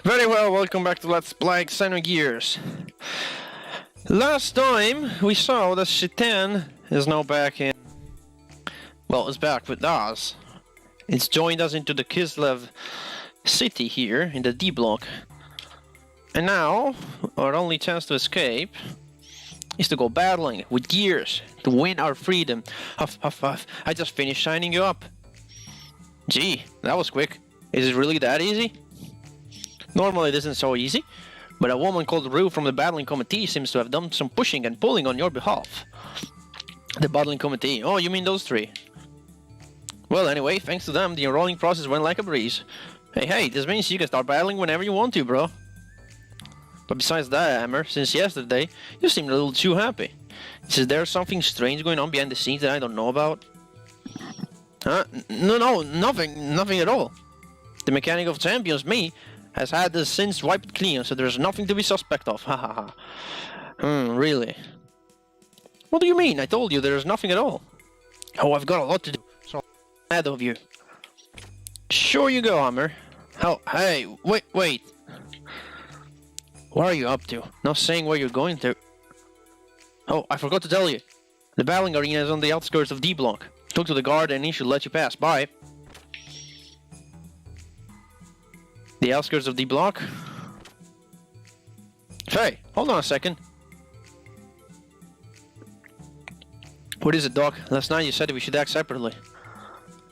Very well, welcome back to Let's Play Xenogears. Last time we saw that Shitan is now back in... Well, it's back with us. It's joined us into the Kislev city here in the D block. And now, our only chance to escape is to go battling with gears to win our freedom. Huff, huff, huff. I just finished signing you up. Gee, that was quick. Is it really that easy? Normally this isn't so easy, but a woman called Rue from the Battling Committee seems to have done some pushing and pulling on your behalf. The Battling Committee? Oh, you mean those three? Well, anyway, thanks to them, the enrolling process went like a breeze. Hey, this means you can start battling whenever you want to, bro. But besides that, Hammer, since yesterday, you seemed a little too happy. Is there something strange going on behind the scenes that I don't know about? Huh? No, nothing at all. The mechanic of champions, me, has had the sins wiped clean, so there's nothing to be suspect of. Ha ha ha. Really? What do you mean? I told you there's nothing at all. Oh, I've got a lot to do, so I'm mad of you. Sure you go, Hammer. Oh, hey, wait. What are you up to? Not saying where you're going to. Oh, I forgot to tell you. The battling arena is on the outskirts of D block. Talk to the guard and he should let you pass. Bye. The outskirts of D block? Hey, hold on a second. What is it, Doc? Last night you said we should act separately.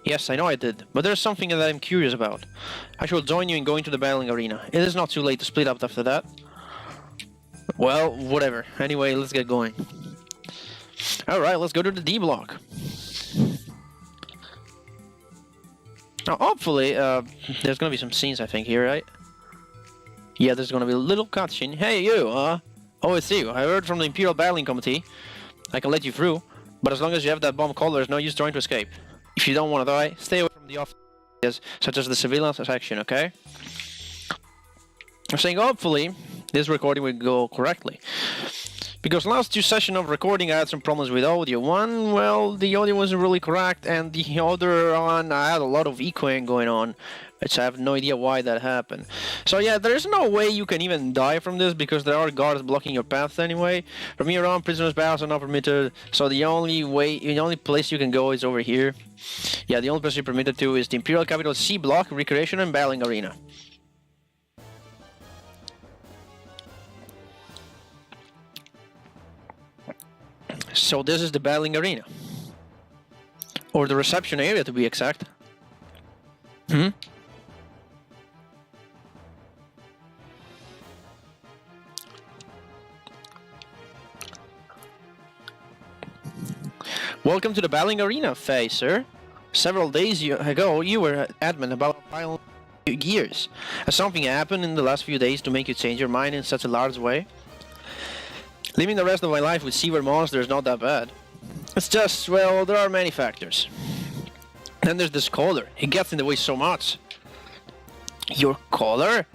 Yes, I know I did, but there's something that I'm curious about. I shall join you in going to the battling arena. It is not too late to split up after that. Well, whatever. Anyway, let's get going. Alright, let's go to the D block. Now, hopefully, there's gonna be some scenes, I think, here, right? Yeah, there's gonna be a little cutscene. Hey, you, oh, it's you. I heard from the Imperial Battling Committee. I can let you through, but as long as you have that bomb collar, there's no use trying to escape. If you don't want to die, stay away from the officers, such as the civilian section, okay? I'm saying, hopefully, this recording will go correctly. Because last two sessions of recording I had some problems with audio. One, well, the audio wasn't really correct, and the other one, I had a lot of echoing going on, which I have no idea why that happened. So yeah, there's no way you can even die from this, because there are guards blocking your path anyway. From here on, prisoners' battles are not permitted, so the only place you can go is over here. Yeah, the only place you're permitted to is the Imperial Capital C block, Recreation and Battling Arena. So this is the battling arena. Or the reception area, to be exact. Welcome to the battling arena, Faye, sir. Several days ago, you were adamant about battling gears. Has something happened in the last few days to make you change your mind in such a large way? Living the rest of my life with sewer monsters is not that bad. It's just, well, there are many factors. Then there's this collar. It gets in the way so much. Your collar?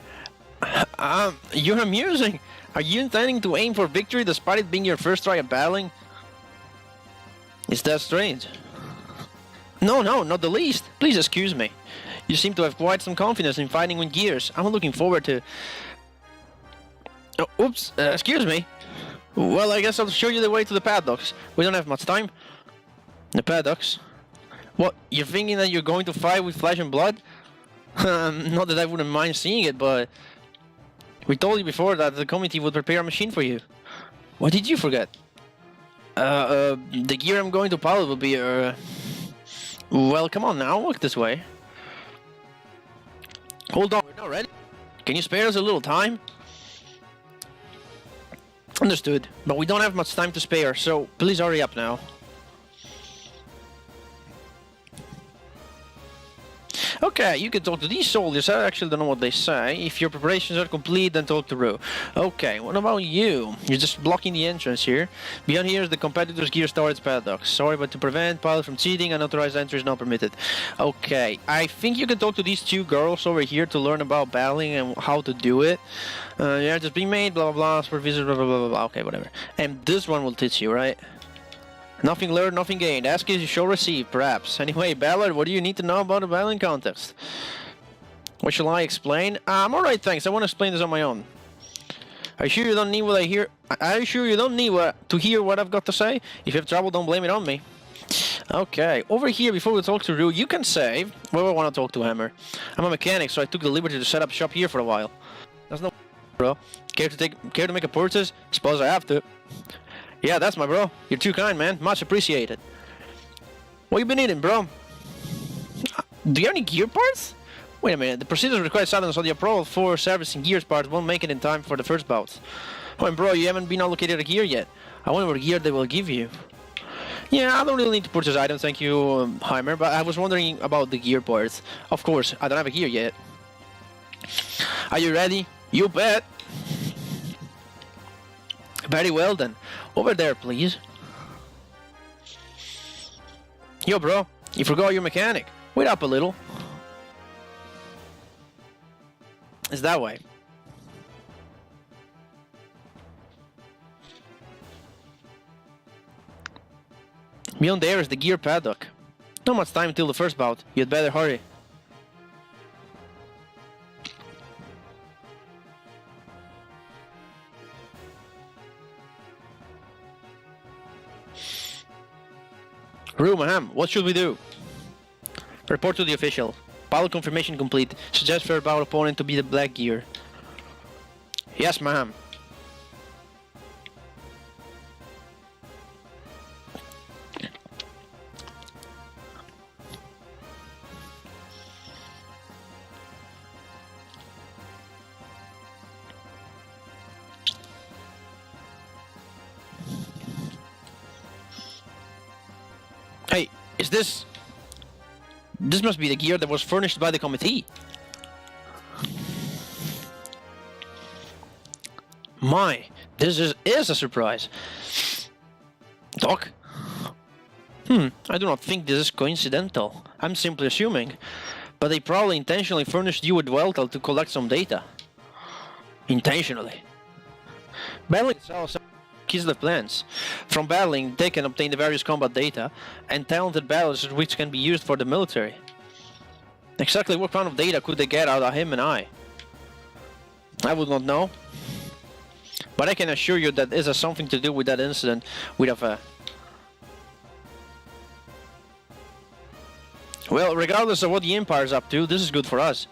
You're amusing. Are you intending to aim for victory despite it being your first try at battling? Is that strange? No, not the least. Please excuse me. You seem to have quite some confidence in fighting with gears. I'm looking forward to... Oh, oops, excuse me. Well, I guess I'll show you the way to the paddocks. We don't have much time. The paddocks? What, you're thinking that you're going to fight with flesh and blood? Not that I wouldn't mind seeing it, but... We told you before that the committee would prepare a machine for you. What did you forget? The gear I'm going to pilot will be, Well, come on now, walk this way. Hold on, we're not ready. Can you spare us a little time? Understood, but we don't have much time to spare, so please hurry up now. Okay, you can talk to these soldiers. I actually don't know what they say. If your preparations are complete, then talk to Rue. Okay, what about you? You're just blocking the entrance here. Beyond here is the competitor's gear storage paddock. Sorry, but to prevent pilots from cheating, unauthorized entry is not permitted. Okay, I think you can talk to these two girls over here to learn about battling and how to do it. Yeah, just being made, blah blah blah, supervisor, blah blah blah blah. Okay, whatever. And this one will teach you, right? Nothing learned, nothing gained. Ask as you shall receive, perhaps. Anyway, Ballard, what do you need to know about a battling contest? What shall I explain? I'm alright, thanks. I want to explain this on my own. Are you sure you don't need what I hear? Are you sure you don't need to hear what I've got to say? If you have trouble, don't blame it on me. Okay, over here, before we talk to Rue, you can save. Well, I want to talk to Hammer. I'm a mechanic, so I took the liberty to set up shop here for a while. That's no bro. Care to make a purchase? Suppose I have to. Yeah, that's my bro. You're too kind, man. Much appreciated. What you been eating, bro? Do you have any gear parts? Wait a minute. The procedures require silence, so the approval for servicing gears parts won't make it in time for the first bout. Oh, and bro, you haven't been allocated a gear yet. I wonder what gear they will give you. Yeah, I don't really need to purchase items, thank you, Heimer, but I was wondering about the gear parts. Of course, I don't have a gear yet. Are you ready? You bet! Very well then. Over there, please. Yo, bro, you forgot your mechanic. Wait up a little. It's that way. Beyond there is the gear paddock. Not much time till the first bout. You'd better hurry. Maham, what should we do? Report to the official. Pilot confirmation complete. Suggest for our opponent to be the black gear. Yes, ma'am. Hey, is this... This must be the gear that was furnished by the committee. My, this is a surprise. Doc? I do not think this is coincidental. I'm simply assuming. But they probably intentionally furnished you with Weltel to collect some data. Intentionally. Battling itself keys the plans. From battling, they can obtain the various combat data and talented battlers which can be used for the military. Exactly what kind of data could they get out of him and I would not know. But I can assure you that this has something to do with that incident with a... Well, regardless of what the Empire's up to, this is good for us.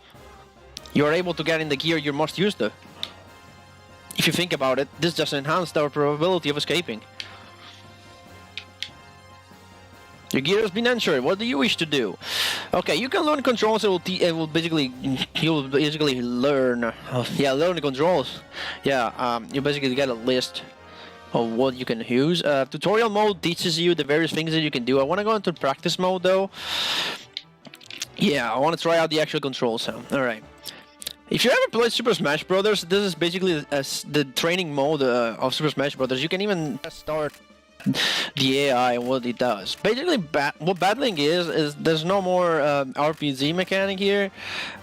You are able to get in the gear you're most used to. If you think about it, this just enhanced our probability of escaping. Your gear has been entered. What do you wish to do? Okay, you can learn controls. It will basically learn. Learn the controls. You basically get a list of what you can use. Tutorial mode teaches you the various things that you can do. I want to go into practice mode though. Yeah, I want to try out the actual controls. All right. If you ever played Super Smash Brothers, this is basically the training mode of Super Smash Brothers. You can even start the AI and what it does. Basically, what battling is there's no more RPG mechanic here.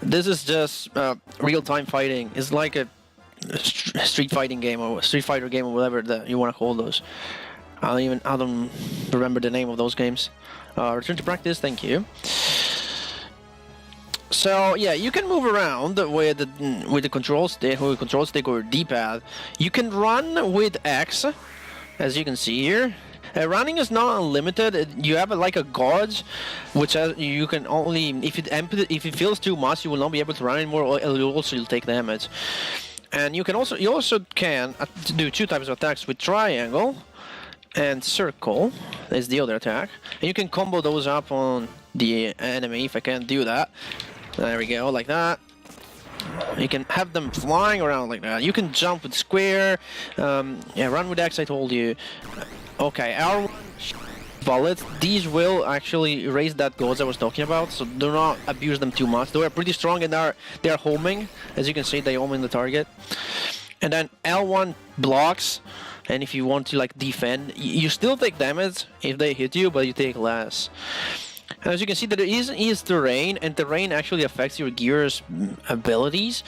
This is just real-time fighting. It's like a street fighting game or Street Fighter game or whatever that you want to call those. I don't remember the name of those games. Return to practice. Thank you. So yeah, you can move around with the control stick or D-pad. You can run with X, as you can see here. Running is not unlimited. You have like a gauge, which you can only if it fills too much, you will not be able to run anymore. Or you'll take damage. And you also can do two types of attacks with triangle and circle. Is the other attack, and you can combo those up on the enemy. If I can't do that. There we go, like that. You can have them flying around like that. You can jump with square. Run with X, I told you. Okay, R1 bullets. These will actually raise that gauge I was talking about, so do not abuse them too much. They are pretty strong and they're homing. As you can see, they homing the target. And then L1 blocks. And if you want to like defend, you still take damage if they hit you, but you take less. And as you can see, there is terrain, and terrain actually affects your gear's abilities.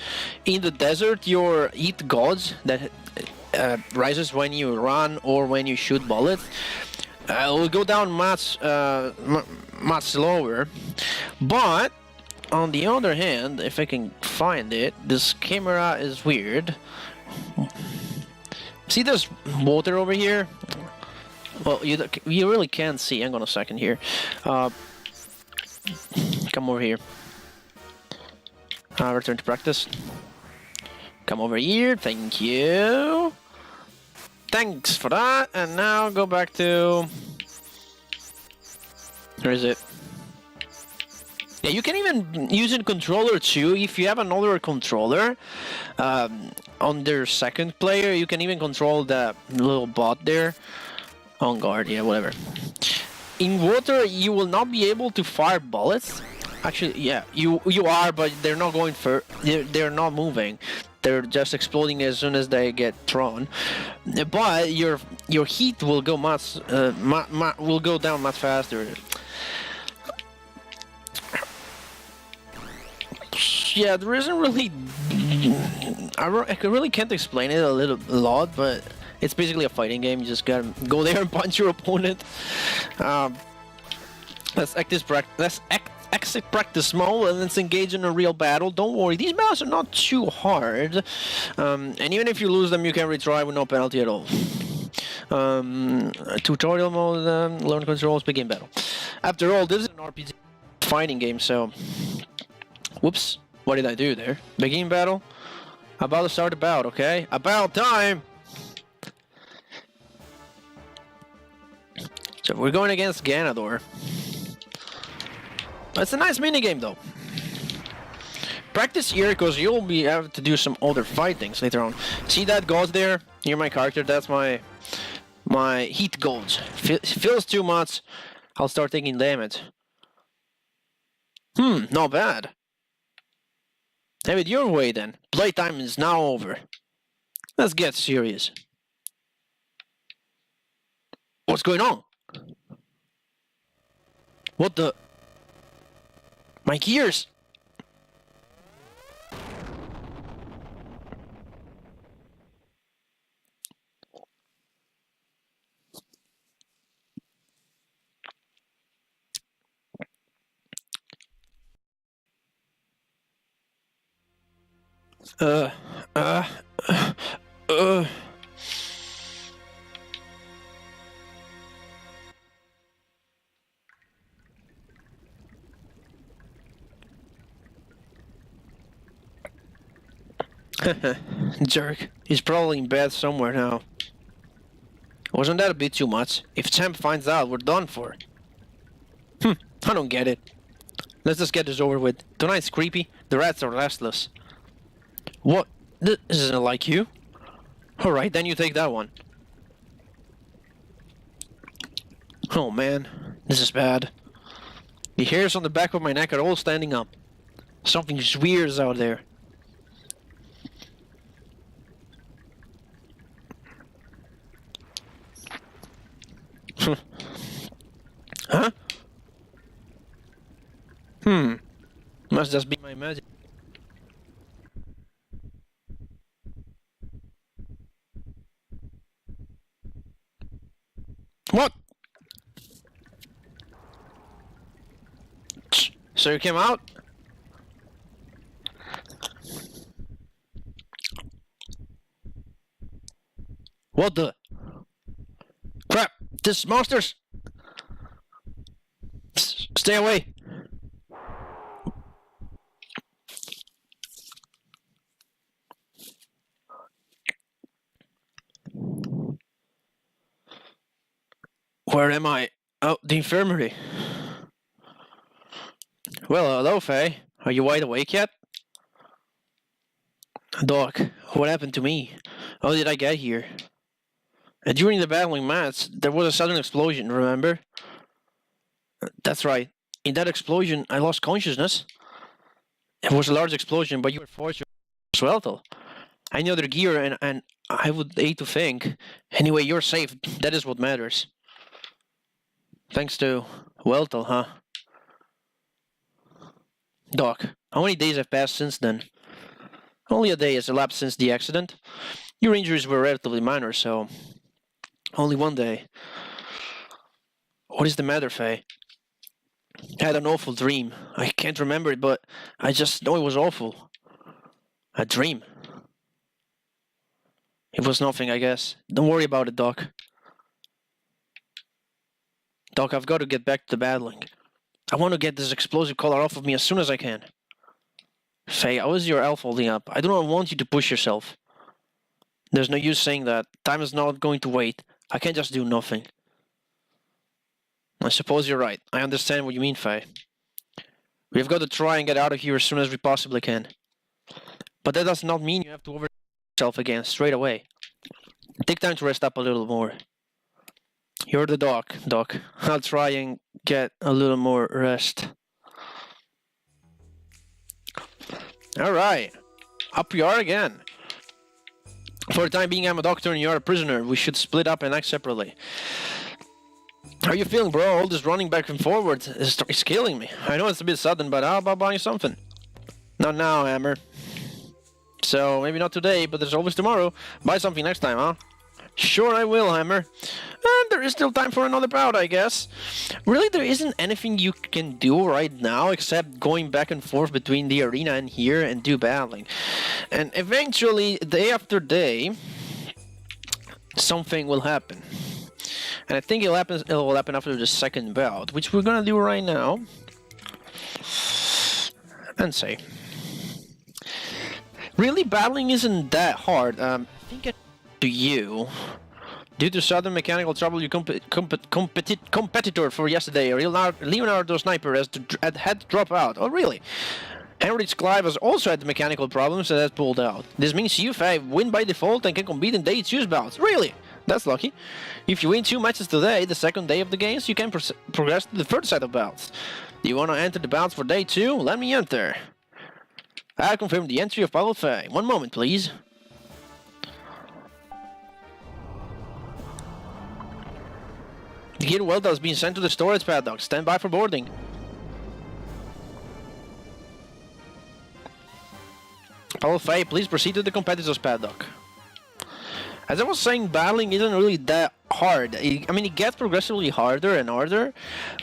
In the desert, your ETH gauge that rises when you run or when you shoot bullets will go down much slower. But on the other hand, if I can find it. This camera is weird. See this water over here? Well, you really can't see. Hang on a second here. Come over here. Return to practice. Come over here. Thank you. Thanks for that. And now go back to... Where is it? Yeah, you can even use a controller too. If you have another controller on their second player, you can even control the little bot there. On guard, yeah, whatever. In water, you will not be able to fire bullets. Actually, yeah, you are, but they're not going for. They're not moving. They're just exploding as soon as they get thrown. But your heat will go much will go down much faster. Yeah, there isn't really. I really can't explain it a lot, but it's basically a fighting game. You just gotta go there and punch your opponent. Let's exit practice mode and let's engage in a real battle. Don't worry, these battles are not too hard. And even if you lose them, you can retry with no penalty at all. Tutorial mode, learn controls, begin battle. After all, this is an RPG fighting game, so... Whoops, what did I do there? Begin battle? About to start the bout, okay? About time! So we're going against Ganador. It's a nice minigame though. Practice here because you'll be able to do some other fightings later on. See that gauge there? Near my character, that's my heat gauge. Feels too much, I'll start taking damage. Not bad. Have it your way then. Playtime is now over. Let's get serious. What's going on? What the? My gears! Jerk. He's probably in bed somewhere now. Wasn't that a bit too much? If Champ finds out, we're done for. I don't get it. Let's just get this over with. Tonight's creepy. The rats are restless. What? This isn't like you. Alright, then you take that one. Oh man, this is bad. The hairs on the back of my neck are all standing up. Something weird is out there. Huh? Must just be my magic. What? So you came out? What the? Crap! This monsters! Stay away! Where am I? Oh, the infirmary. Well, hello, Faye. Are you wide awake yet? Doc, what happened to me? How did I get here? During the battling match, there was a sudden explosion, remember? That's right. In that explosion, I lost consciousness. It was a large explosion, but you were forced to Sweltel. I know their gear, and I would hate to think. Anyway, you're safe. That is what matters. Thanks to Weltel, huh? Doc, how many days have passed since then? Only a day has elapsed since the accident. Your injuries were relatively minor, so... Only one day. What is the matter, Faye? I had an awful dream. I can't remember it, but I just know it was awful. A dream. It was nothing, I guess. Don't worry about it, Doc. Doc, I've got to get back to battling. I want to get this explosive color off of me as soon as I can. Faye, how is your elf holding up? I do not want you to push yourself. There's no use saying that. Time is not going to wait. I can't just do nothing. I suppose you're right. I understand what you mean, Faye. We've got to try and get out of here as soon as we possibly can. But that does not mean you have to overdo yourself again straight away. Take time to rest up a little more. You're the doc, Doc. I'll try and get a little more rest. Alright. Up we are again. For the time being, I'm a doctor and you're a prisoner. We should split up and act separately. How are you feeling, bro? All this running back and forward is killing me. I know it's a bit sudden, but how about buying something? Not now, Hammer. So, maybe not today, but there's always tomorrow. Buy something next time, huh? Sure I will, Hammer. And there is still time for another bout, I guess. Really, there isn't anything you can do right now except going back and forth between the arena and here and do battling. And eventually, day after day, something will happen. And I think it will happen after the second bout, which we're gonna do right now. And say. Really, battling isn't that hard. I think it to you. Due to sudden mechanical trouble, your competitor for yesterday, Leonardo Sniper, had to drop out. Oh, really? Heinrich Clive has also had mechanical problems and has pulled out. This means you, Faye, win by default and can compete in day 2's bouts. Really? That's lucky. If you win 2 matches today, the second day of the games, you can progress to the third set of bouts. Do you want to enter the bouts for day 2? Let me enter. I confirm the entry of Pavel Faye. One moment, please. The gear welder has been sent to the storage paddock. Stand by for boarding. Pavel Faye, please proceed to the competitor's paddock. As I was saying, battling isn't really that hard. I mean, it gets progressively harder and harder,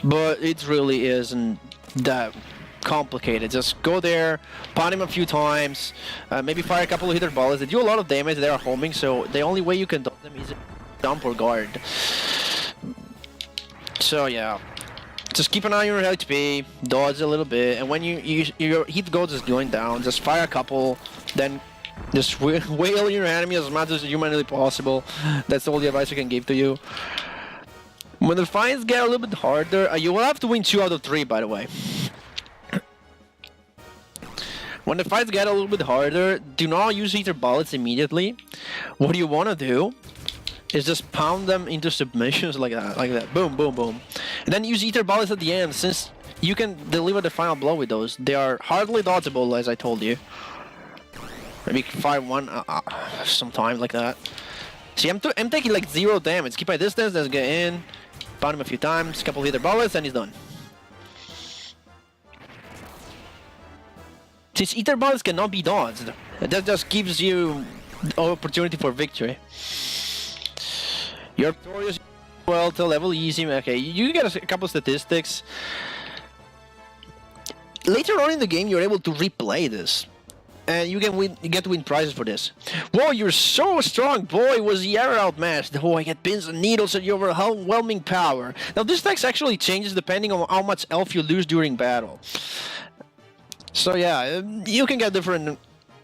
but it really isn't that complicated. Just go there, pound him a few times, maybe fire a couple of hitter bullets. They do a lot of damage. They are homing, so the only way you can dodge them is dump or guard. So yeah, just keep an eye on your HP, dodge a little bit, and when your hit goes is going down, just fire a couple, then just wail your enemy as much as humanly possible. That's all the advice I can give to you. When the fights get a little bit harder, you will have to win 2 out of 3, by the way. When the fights get a little bit harder, do not use ether bullets immediately. What you want to do is just pound them into submissions like that. Boom, boom, boom. And then use ether bullets at the end, since you can deliver the final blow with those. They are hardly dodgeable, as I told you. Maybe fire one sometime like that. See, I'm taking like 0 damage. Keep my distance, let's get in. Pound him a few times, couple of ether bullets, and he's done. Since ether bullets cannot be dodged, that just gives you opportunity for victory. You're victorious, well, to level easy. Okay, you get a couple statistics. Later on in the game, you're able to replay this, and you get to win prizes for this. Whoa, you're so strong, boy! Was the error outmatched? Oh, I get pins and needles at your overwhelming power. Now, this text actually changes depending on how much elf you lose during battle. So yeah, you can get different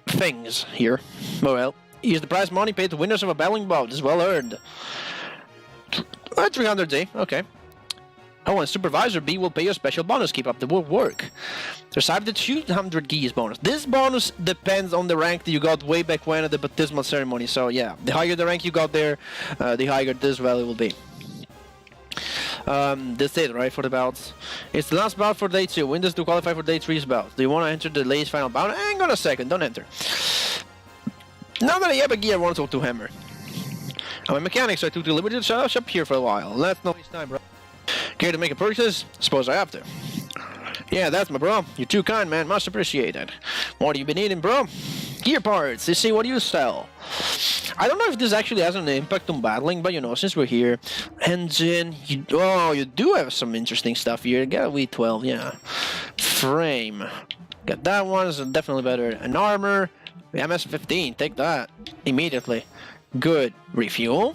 things here. Well, use the prize money paid to winners of a battling bout. It's well earned. 300D, okay. Oh, and Supervisor B will pay you a special bonus. Keep up the work. Receive the 200 keys bonus. This bonus depends on the rank that you got way back when at the baptismal ceremony. So yeah, the higher the rank you got there, the higher this value will be. That's it, right, for the bouts. It's the last bout for day 2. Win this to qualify for day 3's bout. Do you want to enter the latest final bout? Hang on a second, don't enter. Now that I have a gear, I want to talk to Hammer. I'm a mechanic, so I took the liberty to shut up here for a while. Let's not waste time, bro. Care to make a purchase? Suppose I have to. Yeah, that's my bro. You're too kind, man. Much appreciated. What have you been eating, bro? Gear parts. You see what you sell. I don't know if this actually has an impact on battling, but you know, since we're here. Engine. You do have some interesting stuff here. Get a V12, yeah. Frame. Got that one, is definitely better. An armor, MS-15, take that immediately. Good. Refuel.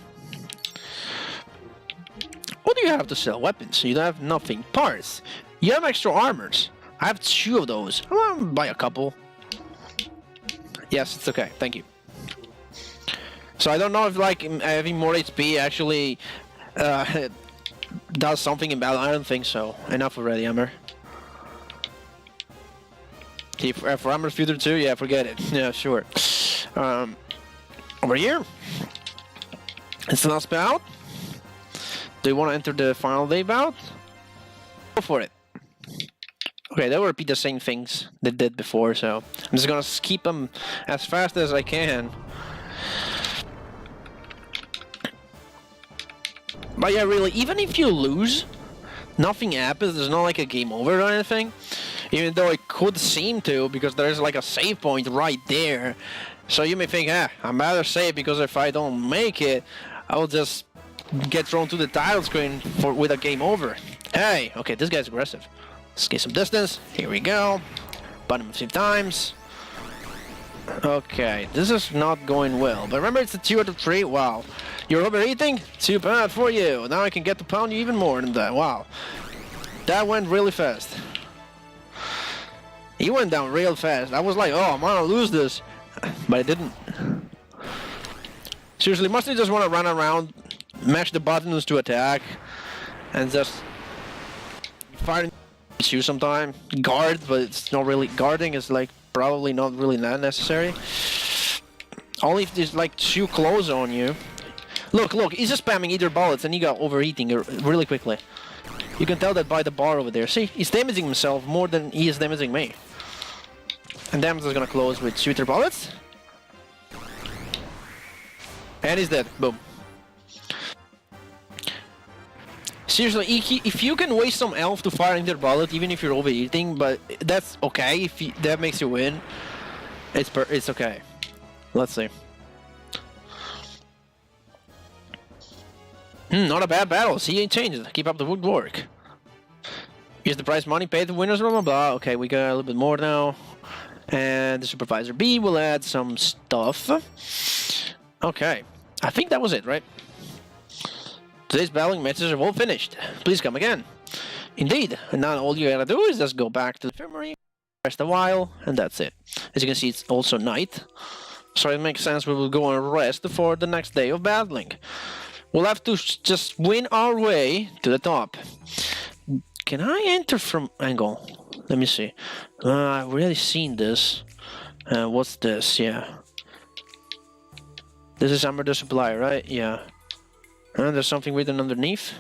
What do you have to sell? Weapons. You don't have nothing. Parts. You have extra armors. I have 2 of those. I'll buy a couple. Yes, it's okay. Thank you. So I don't know if like having more HP actually does something in battle. I don't think so. Enough already, Emmer. For Emmer's Future 2, yeah, forget it. Yeah, sure. Over here. It's the last bout. Do you want to enter the final day bout? Go for it. Okay, they'll repeat the same things they did before, so I'm just gonna keep them as fast as I can. But yeah, really, even if you lose, nothing happens. There's not like a game over or anything. Even though it could seem to, because there's like a save point right there. So you may think, I'm rather save because if I don't make it, I'll just get thrown to the title screen with a game over. Hey, okay, this guy's aggressive. Let's get some distance. Here we go. Button a few times. Okay, this is not going well. But remember, it's a 2 out of 3. Wow. You're overeating? Too bad for you. Now I can get to pound you even more than that. Wow. That went really fast. He went down real fast. I was like, oh, I'm gonna lose this. But I didn't. Seriously, must you just want to run around, mash the buttons to attack, and just fire you sometime? Guard, but it's not really. Guarding is like probably not really that necessary. Only if there's like too close on you. Look, he's just spamming either bullets and he got overheating really quickly. You can tell that by the bar over there. See, he's damaging himself more than he is damaging me. And damage is gonna close with shooter bullets. And he's dead. Boom. Seriously, if you can waste some health to fire into the bullet, even if you're overheating, but that's okay. If that makes you win, it's okay. Let's see. Not a bad battle. See, ain't changed. Keep up the good work. Use the prize money, pay the winners, blah blah blah. Okay, we got a little bit more now. And the supervisor B will add some stuff. Okay, I think that was it, right? Today's battling matches are all finished. Please come again. Indeed, and now all you gotta do is just go back to the infirmary, rest a while, and that's it. As you can see, it's also night. So it makes sense we will go and rest for the next day of battling. We'll have to just win our way to the top. Can I enter from angle? Let me see. I've already seen this. What's this? Yeah. This is Amber the Supply, right? Yeah. And there's something written underneath.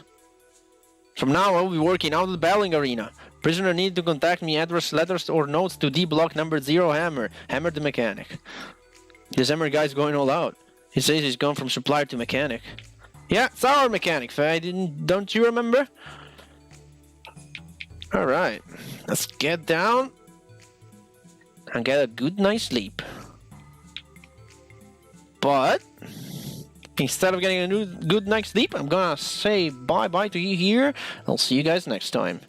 From now on, we'll be working out of the battling arena. Prisoner need to contact me, address, letters, or notes to D block number 0 Hammer. Hammer the mechanic. This Hammer guy's going all out. He says he's gone from supplier to mechanic. Yeah, it's our mechanic, Faye. Don't you remember? Alright. Let's get down and get a good night's sleep. But instead of getting a good night's sleep, I'm gonna say bye-bye to you here. I'll see you guys next time.